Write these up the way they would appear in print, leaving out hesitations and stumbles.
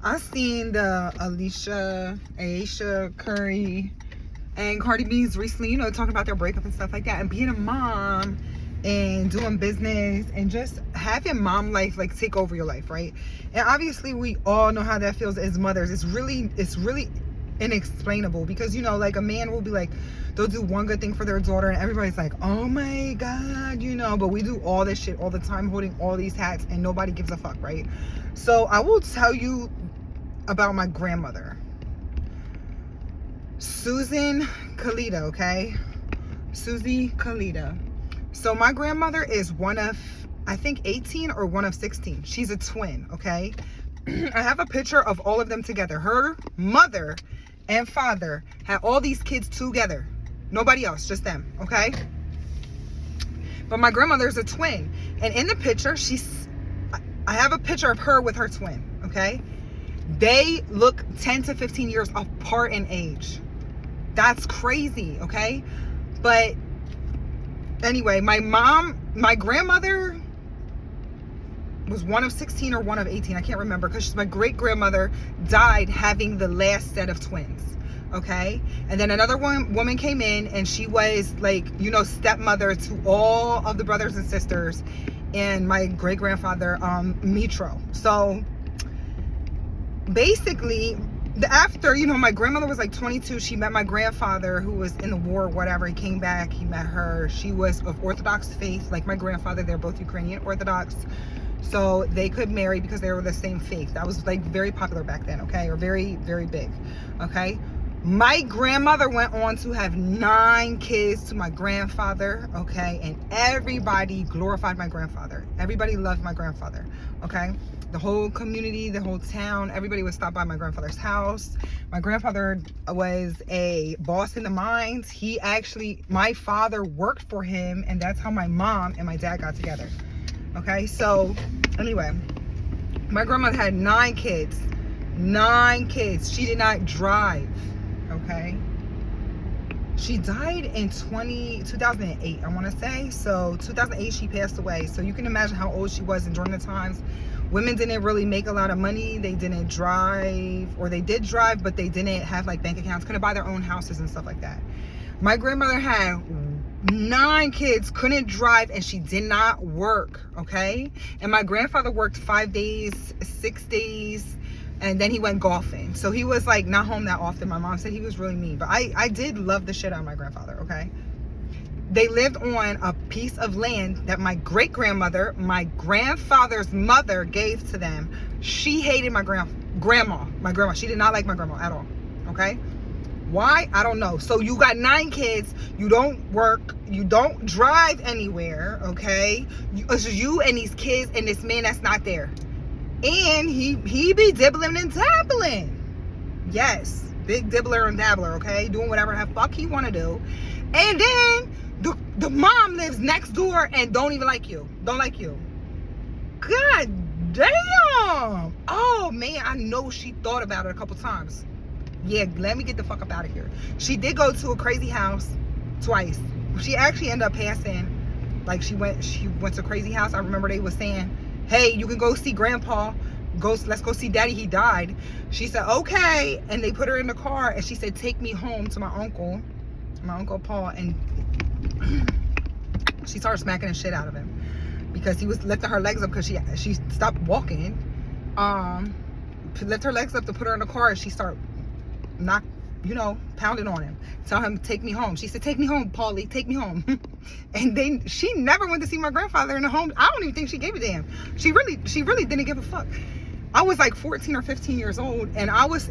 I seen the Ayesha Curry and Cardi B's recently, talking about their breakup and stuff like that, and being a mom and doing business and just having mom life like take over your life, right? And obviously we all know how that feels as mothers. It's really inexplainable, because like a man will be like, they'll do one good thing for their daughter and everybody's like, oh my god, but we do all this shit all the time, holding all these hats, and nobody gives a fuck, right? So I will tell you about my grandmother, Susan Kalita, okay? Susie Kalita. So my grandmother is one of, I think, 18 or one of 16. She's a twin, okay? I have a picture of all of them together. Her mother and father had all these kids together. Nobody else, just them, okay? But my grandmother's a twin. And in the picture, I have a picture of her with her twin, okay? They look 10 to 15 years apart in age. That's crazy, okay? But anyway, my grandmother was one of 16 or one of 18. I can't remember, because my great-grandmother died having the last set of twins, okay? And then another woman came in, and she was like, stepmother to all of the brothers and sisters and my great-grandfather, Mitro. So basically, after, my grandmother was like 22, she met my grandfather, who was in the war or whatever. He came back, he met her. She was of Orthodox faith, like my grandfather. They're both Ukrainian Orthodox. So they could marry because they were the same faith. That was like very popular back then, okay? Or very, very big, okay? My grandmother went on to have 9 kids to my grandfather, okay? And everybody glorified my grandfather. Everybody loved my grandfather, okay? The whole community, the whole town, everybody would stop by my grandfather's house. My grandfather was a boss in the mines. My father worked for him, and that's how my mom and my dad got together. Okay, so anyway, my grandmother had 9 kids. 9 kids. She did not drive, okay? She died in 2008, I want to say. So 2008, she passed away. So you can imagine how old she was. And during the times, women didn't really make a lot of money. They didn't drive, or they did drive, but they didn't have like bank accounts, couldn't buy their own houses and stuff like that. My grandmother had 9 kids, couldn't drive, and she did not work, okay? And my grandfather worked 5 days, 6 days, and then he went golfing. So he was like not home that often. My mom said he was really mean, but I did love the shit out of my grandfather, okay? They lived on a piece of land that my great-grandmother, my grandfather's mother, gave to them. She hated my grandma. She did not like my grandma at all, okay? Why? I don't know. So you got 9 kids, you don't work, you don't drive anywhere, okay? It's just you and these kids and this man that's not there. And he be dibbling and dabbling. Yes, big dibbler and dabbler, okay? Doing whatever the fuck he want to do. And then the mom lives next door and don't even like you. Don't like you. God damn. Oh, man, I know she thought about it a couple times. Yeah, let me get the fuck up out of here. She did go to a crazy house twice. She actually ended up passing. Like, she went to a crazy house. I remember they was saying, hey, you can go see grandpa. Let's go see daddy. He died. She said, okay. And they put her in the car, and she said, take me home to my uncle Paul. And she started smacking the shit out of him because he was lifting her legs up, because she stopped walking. Lift her legs up to put her in the car, and she started pounding on him. Tell him, take me home. She said, take me home, Paulie, take me home. And then she never went to see my grandfather in the home. I don't even think she gave a damn. She really didn't give a fuck. I was like 14 or 15 years old, and I was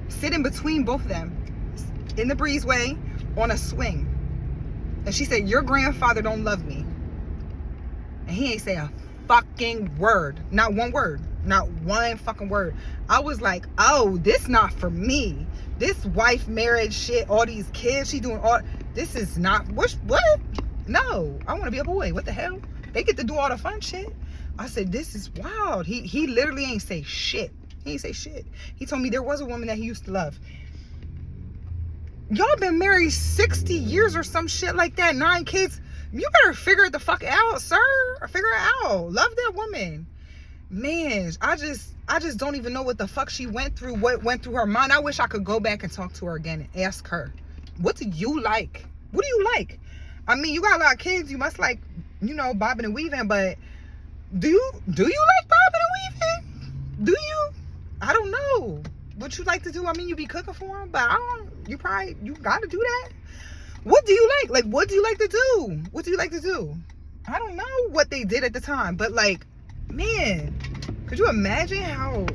sitting between both of them in the breezeway on a swing. And she said, your grandfather don't love me. And he ain't say a fucking word. Not one word. Not one fucking word. I was like, oh, this not for me. This wife marriage shit, all these kids, she doing all, this is not, what? No, I want to be a boy. What the hell? They get to do all the fun shit. I said, this is wild. He literally ain't say shit. He ain't say shit. He told me there was a woman that he used to love. Y'all been married 60 years or some shit like that. 9 kids. You better figure it the fuck out, sir. Figure it out. Love that woman. man, I just don't even know what the fuck she went through, what went through her mind. I wish I could go back and talk to her again and ask her, what do you like? What do you like? I mean, you got a lot of kids, you must like, you know, bobbing and weaving, but do you like bobbing and weaving? Do you? I don't know what you like to do. I mean, you be cooking for them, but I don't, you gotta do that. What do you like? Like, what do you like to do? What do you like to do? I don't know what they did at the time, but like, man, could you imagine how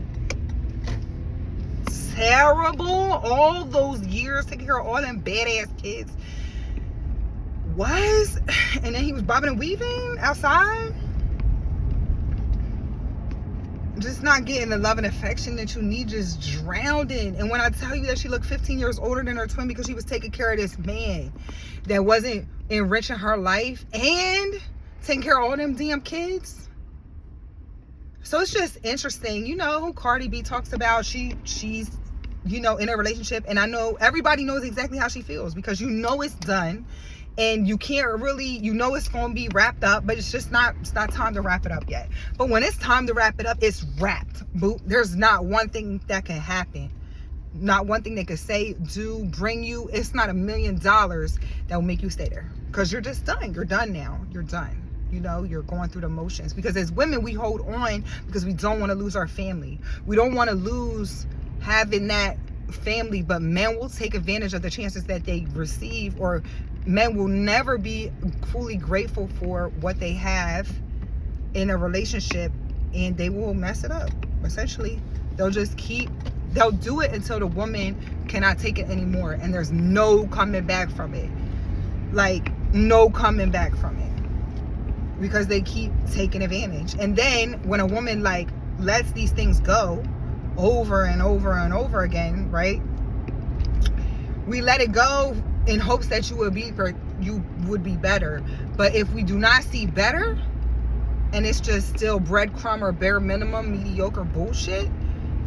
terrible all those years taking care of all them badass kids was? And then he was bobbing and weaving outside, just not getting the love and affection that you need, just drowned in. And when I tell you that she looked 15 years older than her twin because she was taking care of this man that wasn't enriching her life and taking care of all them damn kids. So it's just interesting. You know who Cardi B talks about, she's, you know, in a relationship, and I know everybody knows exactly how she feels because you know it's done. And you can't really, you know it's going to be wrapped up, but it's not time to wrap it up yet. But when it's time to wrap it up, it's wrapped. Boo. There's not one thing that can happen. Not one thing they could say, do, bring you. It's not $1 million that will make you stay there. Because you're just done. You're done now. You're done. You know, you're going through the motions. Because as women, we hold on because we don't want to lose our family. We don't want to lose having that family, but men will take advantage of the chances that they receive, or men will never be fully grateful for what they have in a relationship, and they will mess it up. Essentially, they'll do it until the woman cannot take it anymore, and there's no coming back from it. Like, no coming back from it, because they keep taking advantage. And then when a woman like lets these things go over and over and over again, right? We let it go in hopes that you would be better. But if we do not see better, and it's just still breadcrumb or bare minimum mediocre bullshit,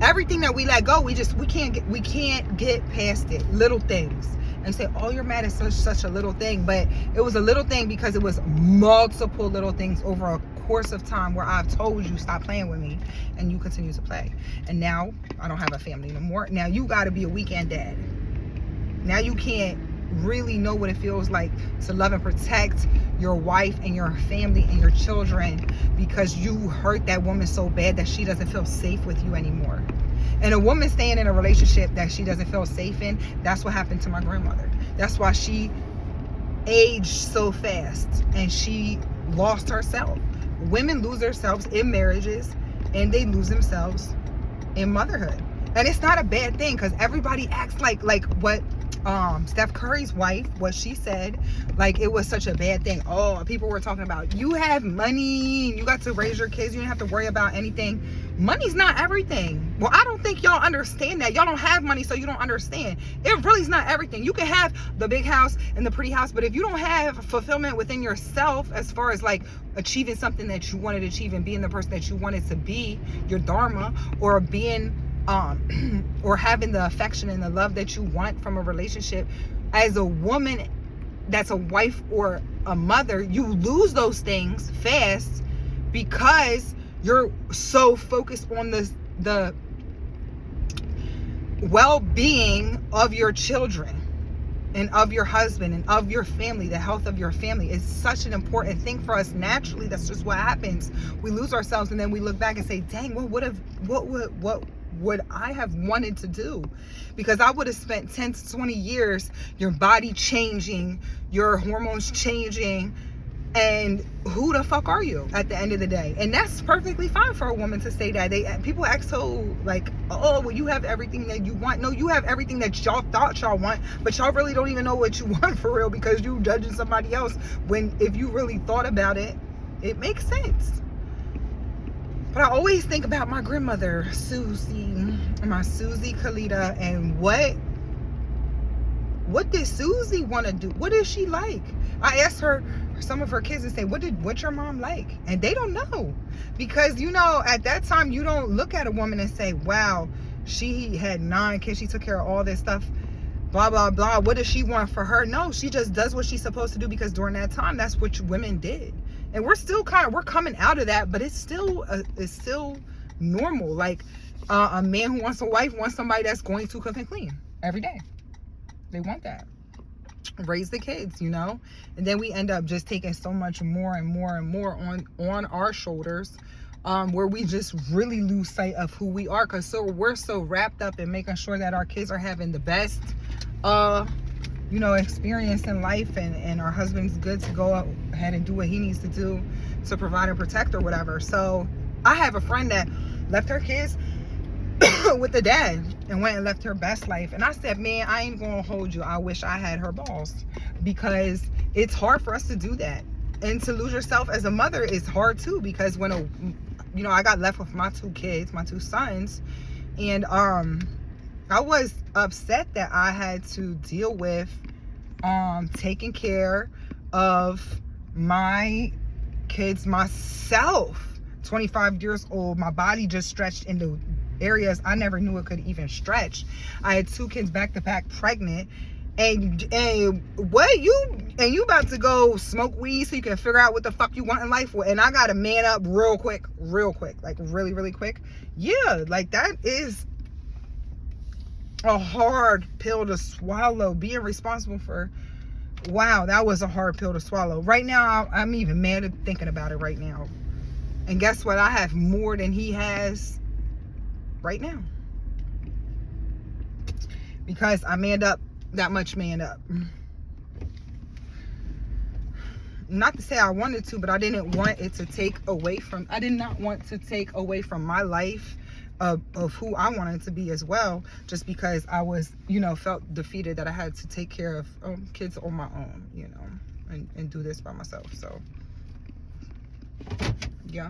everything that we let go, we can't get past it. Little things. And say, oh, you're mad at such a little thing. But it was a little thing because it was multiple little things over a course of time where I've told you stop playing with me, and you continue to play. And now I don't have a family anymore. Now you got to be a weekend dad. Now you can't really know what it feels like to love and protect your wife and your family and your children because you hurt that woman so bad that she doesn't feel safe with you anymore. And a woman staying in a relationship that she doesn't feel safe in, that's what happened to my grandmother. That's why she aged so fast and she lost herself. Women lose themselves in marriages, and they lose themselves in motherhood. And it's not a bad thing, because everybody acts like what Steph Curry's wife, what she said, like it was such a bad thing. Oh, people were talking about, you have money, you got to raise your kids, you don't have to worry about anything. Money's not everything. Well, I don't think y'all understand that. Y'all don't have money, so you don't understand. It really is not everything. You can have the big house and the pretty house, but if you don't have fulfillment within yourself as far as like achieving something that you wanted to achieve and being the person that you wanted to be, your dharma, or being or having the affection and the love that you want from a relationship, as a woman that's a wife or a mother, you lose those things fast because you're so focused on the well-being of your children and of your husband and of your family. The health of your family is such an important thing for us. Naturally, that's just what happens. We lose ourselves, and then we look back and say, dang, what would I have wanted to do? Because I would have spent 10 to 20 years, your body changing, your hormones changing, and who the fuck are you at the end of the day? And that's perfectly fine for a woman to say that. People act so like, oh, well, you have everything that you want. No, you have everything that y'all thought y'all want, but y'all really don't even know what you want for real, because you judging somebody else, when if you really thought about it, it makes sense. But I always think about my grandmother, my Susie Kalita, and what did Susie want to do? What is she like? I asked her, some of her kids, and say, what's your mom like? And they don't know, because you know, at that time, you don't look at a woman and say, wow, she had 9 kids, she took care of all this stuff, blah blah blah. What does she want for her? No, she just does what she's supposed to do, because during that time, that's what women did. And we're still we're coming out of that, but it's still normal. Like a man who wants a wife wants somebody that's going to cook and clean every day. They want that. Raise the kids, you know. And then we end up just taking so much more and more and more on our shoulders, where we just really lose sight of who we are, because we're so wrapped up in making sure that our kids are having the best you know, experience in life, and our husband's good to go ahead and do what he needs to do to provide and protect or whatever. So I have a friend that left her kids with the dad and went and left her best life. And I said, man, I ain't gonna hold you. I wish I had her balls, because it's hard for us to do that. And to lose yourself as a mother is hard too, because when you know, I got left with my 2 kids, my 2 sons, and I was upset that I had to deal with taking care of my kids myself. 25 years old, my body just stretched into areas I never knew it could even stretch. I had 2 kids back to back pregnant, and what you about to go smoke weed so you can figure out what the fuck you want in life, and I gotta man up real quick, like really quick. Yeah, like that is a hard pill to swallow. Being responsible for, wow, that was a hard pill to swallow. Right now, I'm even mad at thinking about it right now. And guess what? I have more than he has right now, because I manned up that much. Manned up. Not to say I wanted to, but I didn't want it to take away from, I did not want to take away from my life of who I wanted to be as well, just because I was, you know, felt defeated that I had to take care of kids on my own, you know, and do this by myself. So yeah.